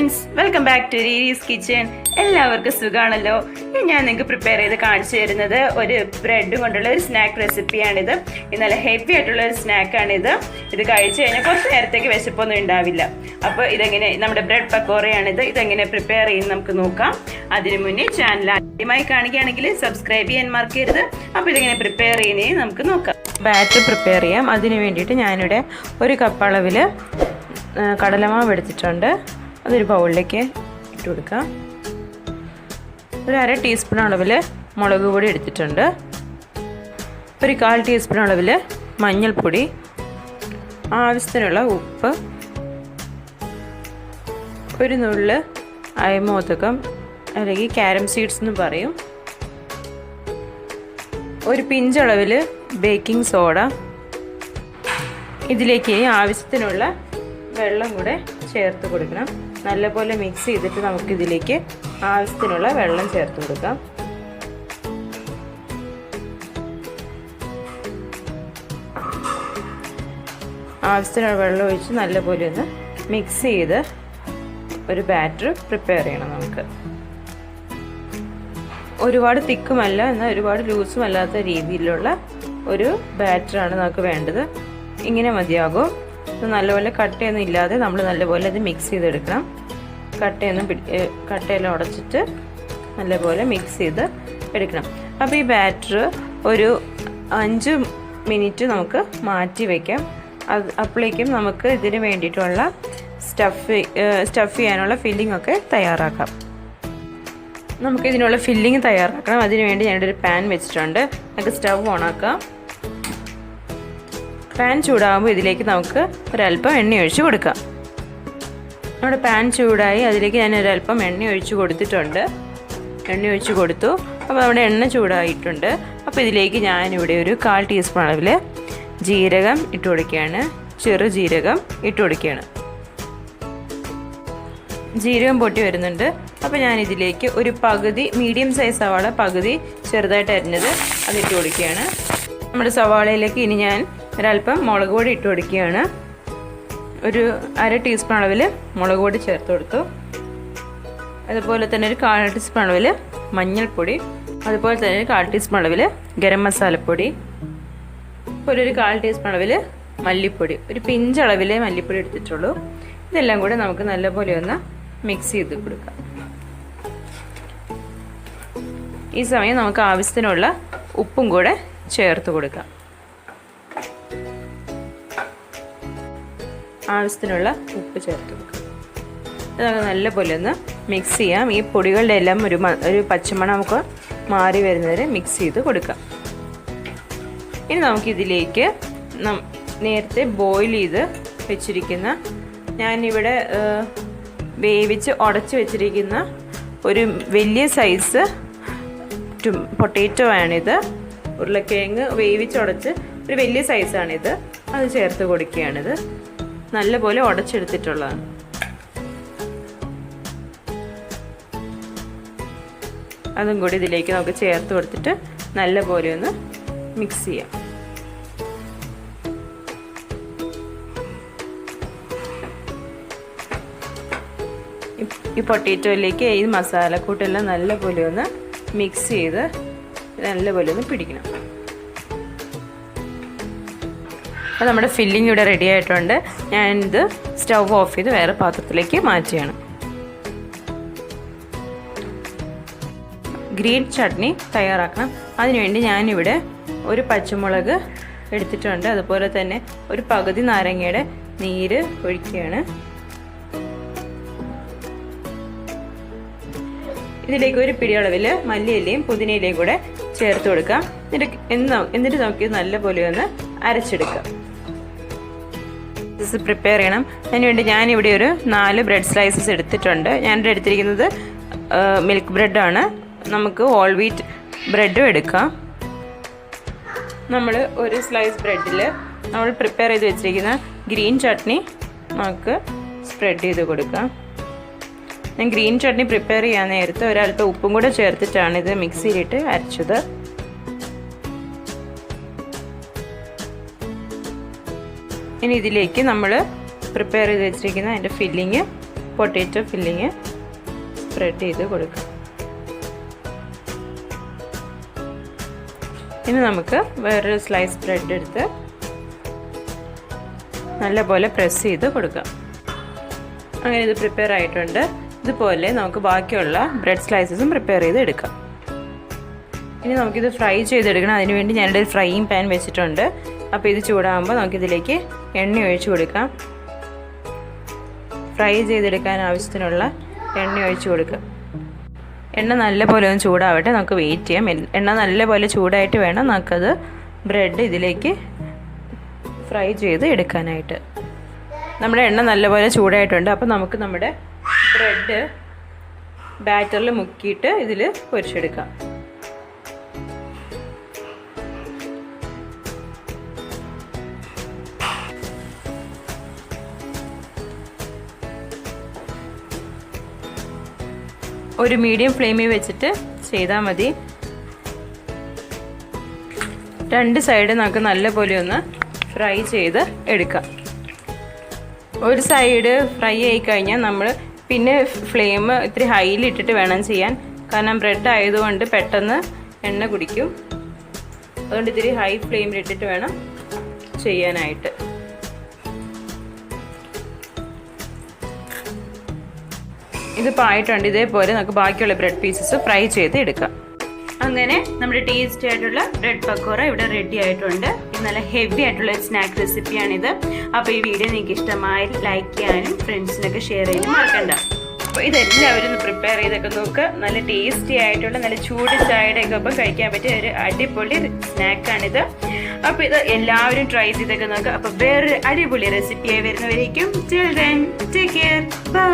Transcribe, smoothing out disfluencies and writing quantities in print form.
Friends, welcome back to റീരീസ് kitchen. എല്ലാവർക്കും സുഖമാണല്ലോ. ഞാൻ നിങ്ങൾക്ക് പ്രിപ്പയർ ചെയ്ത് കാണിച്ചു തരുന്നത് ഒരു ബ്രെഡ് കൊണ്ടുള്ള ഒരു സ്നാക്ക് റെസിപ്പിയാണിത്. ഇത് നല്ല ഹെവി ആയിട്ടുള്ള ഒരു സ്നാക്കാണിത്. ഇത് കഴിച്ചു കഴിഞ്ഞാൽ കുറച്ച് നേരത്തേക്ക് വിശപ്പൊന്നും ഉണ്ടാവില്ല. അപ്പോൾ ഇതെങ്ങനെ, നമ്മുടെ ബ്രെഡ് പക്കോറയാണിത്. ഇതെങ്ങനെ പ്രിപ്പയർ ചെയ്യുന്നത് നമുക്ക് നോക്കാം. അതിനു മുന്നേ ചാനൽ ആദ്യമായി കാണുകയാണെങ്കിൽ സബ്സ്ക്രൈബ് ചെയ്യാൻ മറക്കരുത്. അപ്പോൾ ഇതെങ്ങനെ പ്രിപ്പയർ ചെയ്യുന്നത് നമുക്ക് നോക്കാം. ബാറ്റർ പ്രിപ്പയർ ചെയ്യാം. അതിന് വേണ്ടിയിട്ട് ഞാനിവിടെ ഒരു കപ്പ് അളവിൽ കടലമാവ് എടുത്തിട്ടുണ്ട്. അതൊരു ബൗളിലേക്ക് ഇട്ട് കൊടുക്കാം. ഒരു അര ടീസ്പൂൺ അളവിൽ മുളക് പൊടി എടുത്തിട്ടുണ്ട്. ഒരു 1/4 ടീസ്പൂൺ അളവിൽ മഞ്ഞൾപ്പൊടി, ആവശ്യത്തിനുള്ള ഉപ്പ്, ഒരു നുള്ള് അയമോദകം അല്ലെങ്കിൽ കാരം സീഡ്സ് എന്ന് പറയും, ഒരു പിഞ്ചളവിൽ ബേക്കിംഗ് സോഡ. ഇതിലേക്ക് ആവശ്യത്തിനുള്ള വെള്ളം കൂടെ ചേർത്ത് കൊടുക്കണം. നല്ലപോലെ മിക്സ് ചെയ്തിട്ട് നമുക്കിതിലേക്ക് ആവശ്യത്തിനുള്ള വെള്ളം ചേർത്ത് കൊടുക്കാം. ആവശ്യത്തിനുള്ള വെള്ളം ഒഴിച്ച് നല്ലപോലെ ഒന്ന് മിക്സ് ചെയ്ത് ഒരു ബാറ്റർ പ്രിപ്പയർ ചെയ്യണം. നമുക്ക് ഒരുപാട് തിക്കുമല്ല എന്നാൽ ഒരുപാട് ലൂസും അല്ലാത്ത രീതിയിലുള്ള ഒരു ബാറ്ററാണ് നമുക്ക് വേണ്ടത്. ഇങ്ങനെ മതിയാകും. നല്ലപോലെ കട്ടയൊന്നും ഇല്ലാതെ നമ്മൾ നല്ലപോലെ അത് മിക്സ് ചെയ്തെടുക്കണം. കട്ടയെല്ലാം ഉടച്ചിട്ട് നല്ലപോലെ മിക്സ് ചെയ്ത് എടുക്കണം. അപ്പോൾ ഈ ബാറ്റർ ഒരു 5 മിനിറ്റ് നമുക്ക് മാറ്റി വയ്ക്കാം. അപ്പോഴേക്കും നമുക്ക് ഇതിന് വേണ്ടിയിട്ടുള്ള സ്റ്റഫ് ചെയ്യാനുള്ള ഫില്ലിംഗ് ഒക്കെ തയ്യാറാക്കാം. നമുക്കിതിനുള്ള ഫില്ലിംഗ് തയ്യാറാക്കണം. അതിന് വേണ്ടി ഞാനൊരു പാൻ വെച്ചിട്ടുണ്ട്. നമുക്ക് സ്റ്റവ് ഓണാക്കാം. പാൻ ചൂടാകുമ്പോൾ ഇതിലേക്ക് നമുക്ക് ഒരല്പം എണ്ണ ഒഴിച്ച് കൊടുക്കാം. നമ്മുടെ പാൻ ചൂടായി അതിലേക്ക് ഞാൻ ഒരല്പം എണ്ണ ഒഴിച്ച് കൊടുത്തിട്ടുണ്ട്. എണ്ണ ഒഴിച്ച് കൊടുത്തു. അപ്പോൾ നമ്മുടെ എണ്ണ ചൂടായിട്ടുണ്ട്. അപ്പോൾ ഇതിലേക്ക് ഞാനിവിടെ ഒരു 1/4 ടീസ്പൂൺ അളവിൽ ജീരകം ഇട്ട് കൊടുക്കുകയാണ്. ചെറു ജീരകം ഇട്ട് കൊടുക്കുകയാണ്. ജീരകം പൊട്ടി വരുന്നുണ്ട്. അപ്പോൾ ഞാനിതിലേക്ക് ഒരു പകുതി മീഡിയം സൈസ് സവാള പകുതി ചെറുതായിട്ട് അരിഞ്ഞത് അതിട്ട് കൊടുക്കുകയാണ്. നമ്മുടെ സവാളയിലേക്ക് ഇനി ഞാൻ ഒരല്പം മുളക് പൊടി ഇട്ട് കൊടുക്കുകയാണ്. ഒരു അര ടീസ്പൂൺ അളവിൽ മുളക് പൊടി ചേർത്ത് കൊടുത്തു. അതുപോലെ തന്നെ ഒരു 1/4 ടീസ്പൂൺ അളവിൽ മഞ്ഞൾപ്പൊടി, അതുപോലെ തന്നെ ഒരു 1/4 ടീസ്പൂൺ അളവിൽ ഗരം മസാലപ്പൊടി, ഒരു 1/4 ടീസ്പൂൺ അളവിൽ മല്ലിപ്പൊടി, ഒരു പിഞ്ചളവിൽ മല്ലിപ്പൊടി എടുത്തിട്ടുള്ളൂ. ഇതെല്ലാം കൂടെ നമുക്ക് നല്ലപോലെ ഒന്ന് മിക്സ് ചെയ്ത് കൊടുക്കാം. ഈ സമയം നമുക്ക് ആവശ്യത്തിനുള്ള ഉപ്പും കൂടെ ചേർത്ത് കൊടുക്കാം. ആവശ്യത്തിനുള്ള ഉപ്പ് ചേർത്ത് കൊടുക്കാം. അത് നല്ലപോലെ ഒന്ന് മിക്സ് ചെയ്യാം. ഈ പൊടികളുടെ എല്ലാം ഒരു പച്ചമണം നമുക്ക് മാറി വരുന്നവരെ മിക്സ് ചെയ്ത് കൊടുക്കാം. ഇനി നമുക്കിതിലേക്ക് നേരത്തെ ബോയിൽ ചെയ്ത് വെച്ചിരിക്കുന്ന, ഞാനിവിടെ വേവിച്ച് ഉടച്ച് വെച്ചിരിക്കുന്ന ഒരു വലിയ സൈസ് പൊട്ടാറ്റോ ആണിത്. ഉരുളക്കിഴങ്ങ് വേവിച്ചുടച്ച് ഒരു വലിയ സൈസാണിത്. അത് ചേർത്ത് കൊടുക്കുകയാണിത്. നല്ലപോലെ ഉടച്ചെടുത്തിട്ടുള്ളതാണ്. അതും കൂടി ഇതിലേക്ക് നമുക്ക് ചേർത്ത് കൊടുത്തിട്ട് നല്ലപോലെ ഒന്ന് മിക്സ് ചെയ്യാം. ഈ പൊട്ടാറ്റോയിലേക്ക് ഈ മസാലക്കൂട്ടെല്ലാം നല്ലപോലെ ഒന്ന് മിക്സ് ചെയ്ത് നല്ലപോലെ ഒന്ന് പിടിക്കണം. അപ്പോൾ നമ്മുടെ ഫില്ലിംഗ് ഇവിടെ റെഡി ആയിട്ടുണ്ട്. ഞാനിത് സ്റ്റവ് ഓഫ് ചെയ്ത് വേറെ പാത്രത്തിലേക്ക് മാറ്റുകയാണ്. ഗ്രീൻ ചട്നി തയ്യാറാക്കണം. അതിനുവേണ്ടി ഞാനിവിടെ ഒരു പച്ചമുളക് എടുത്തിട്ടുണ്ട്. അതുപോലെ തന്നെ ഒരു പകുതി നാരങ്ങയുടെ നീര് ഒഴിക്കുകയാണ്. ഇതിലേക്ക് ഒരു പിടിയളവിൽ മല്ലിയിലയും പുതിനയിലയും കൂടെ ചേർത്ത് കൊടുക്കാം. എന്നിട്ട് നമുക്ക് നല്ലപോലെ ഒന്ന് അരച്ചെടുക്കാം. ഇത് പ്രിപ്പയർ ചെയ്യണം. അതിനുവേണ്ടി ഞാനിവിടെ ഒരു 4 ബ്രെഡ് സ്ലൈസസ് എടുത്തിട്ടുണ്ട്. ഞാനിവിടെ എടുത്തിരിക്കുന്നത് മിൽക്ക് ബ്രെഡാണ്. നമുക്ക് ഹോൾ വീറ്റ് ബ്രെഡും എടുക്കാം. നമ്മൾ ഒരു സ്ലൈസ് ബ്രെഡിൽ നമ്മൾ പ്രിപ്പയർ ചെയ്ത് വെച്ചിരിക്കുന്ന ഗ്രീൻ ചട്നി നമുക്ക് സ്പ്രെഡ് ചെയ്ത് കൊടുക്കാം. ഞാൻ ഗ്രീൻ ചട്നി പ്രിപ്പയർ ചെയ്യാൻ നേരത്തെ ഒരല്പം ഉപ്പും കൂടെ ചേർത്തിട്ടാണ് ഇത് മിക്സിയിലിട്ട് അരച്ചത്. ഇനി ഇതിലേക്ക് നമ്മൾ പ്രിപ്പയർ ചെയ്ത് വെച്ചിരിക്കുന്ന അതിൻ്റെ ഫില്ലിങ് പൊട്ടാറ്റോ ഫില്ലിങ് സ്പ്രെഡ് ചെയ്ത് കൊടുക്കുക. ഇനി നമുക്ക് വേറൊരു സ്ലൈസ് ബ്രെഡ് എടുത്ത് നല്ലപോലെ പ്രസ് ചെയ്ത് കൊടുക്കാം. അങ്ങനെ ഇത് പ്രിപ്പയർ ആയിട്ടുണ്ട്. ഇതുപോലെ നമുക്ക് ബാക്കിയുള്ള ബ്രെഡ് സ്ലൈസസും പ്രിപ്പയർ ചെയ്ത് എടുക്കാം. ഇനി നമുക്കിത് ഫ്രൈ ചെയ്തെടുക്കണം. അതിനുവേണ്ടി ഞാനിവിടെ ഒരു ഫ്രൈയിങ് പാൻ വെച്ചിട്ടുണ്ട്. അപ്പോൾ ഇത് ചൂടാകുമ്പോൾ നമുക്കിതിലേക്ക് എണ്ണ ഒഴിച്ച് കൊടുക്കാം. ഫ്രൈ ചെയ്തെടുക്കാൻ ആവശ്യത്തിനുള്ള എണ്ണ ഒഴിച്ച് കൊടുക്കുക. എണ്ണ നല്ലപോലെ ഒന്ന് ചൂടാവട്ടെ, നമുക്ക് വെയിറ്റ് ചെയ്യാം. എണ്ണ നല്ലപോലെ ചൂടായിട്ട് വേണം നമുക്കത് ബ്രെഡ് ഇതിലേക്ക് ഫ്രൈ ചെയ്ത് എടുക്കാനായിട്ട്. നമ്മുടെ എണ്ണ നല്ലപോലെ ചൂടായിട്ടുണ്ട്. അപ്പോൾ നമുക്ക് നമ്മുടെ ബ്രെഡ് ബാറ്ററിൽ മുക്കിയിട്ട് ഇതിൽ പൊരിച്ചെടുക്കാം. ഒരു മീഡിയം ഫ്ലെയിമിൽ വെച്ചിട്ട് ചെയ്താൽ മതി. രണ്ട് സൈഡ് നമുക്ക് നല്ലപോലെ ഒന്ന് ഫ്രൈ ചെയ്ത് എടുക്കാം. ഒരു സൈഡ് ഫ്രൈ ആയി കഴിഞ്ഞാൽ നമ്മൾ പിന്നെ ഫ്ലെയിം ഇത്തിരി ഹൈയിലിട്ടിട്ട് വേണം ചെയ്യാൻ. കാരണം ബ്രെഡ് ആയതുകൊണ്ട് പെട്ടെന്ന് എണ്ണ കുടിക്കും. അതുകൊണ്ട് ഇത്തിരി ഹൈ ഫ്ലെയിമിലിട്ടിട്ട് വേണം ചെയ്യാനായിട്ട്. ഇതിപ്പോൾ ആയിട്ടുണ്ട്. ഇതേപോലെ നമുക്ക് ബാക്കിയുള്ള ബ്രെഡ് പീസസ് ഫ്രൈ ചെയ്ത് എടുക്കാം. അങ്ങനെ നമ്മുടെ ടേസ്റ്റി ആയിട്ടുള്ള ബ്രെഡ് പക്കോറ ഇവിടെ റെഡി ആയിട്ടുണ്ട്. ഇത് നല്ല ഹെവി ആയിട്ടുള്ള ഒരു സ്നാക്ക് റെസിപ്പിയാണിത്. അപ്പോൾ ഈ വീഡിയോ നിങ്ങൾക്ക് ഇഷ്ടമായി ലൈക്ക് ചെയ്യാനും ഫ്രണ്ട്സിനൊക്കെ ഷെയർ ചെയ്യാനും മറക്കണ്ട. അപ്പോൾ ഇതെല്ലാവരും ഒന്ന് പ്രിപ്പയർ ചെയ്തൊക്കെ നോക്കുക. നല്ല ടേസ്റ്റി ആയിട്ടുള്ള നല്ല ചൂട് ചായയുടെ ഒക്കെ ഒപ്പം കഴിക്കാൻ പറ്റിയ ഒരു അടിപൊളി സ്നാക്കാണിത്. അപ്പോൾ ഇത് എല്ലാവരും ട്രൈ ചെയ്തൊക്കെ നോക്കുക. അപ്പോൾ വേറൊരു അടിപൊളി റെസിപ്പിയായി വരുന്നവരേക്കും till then take care, bye.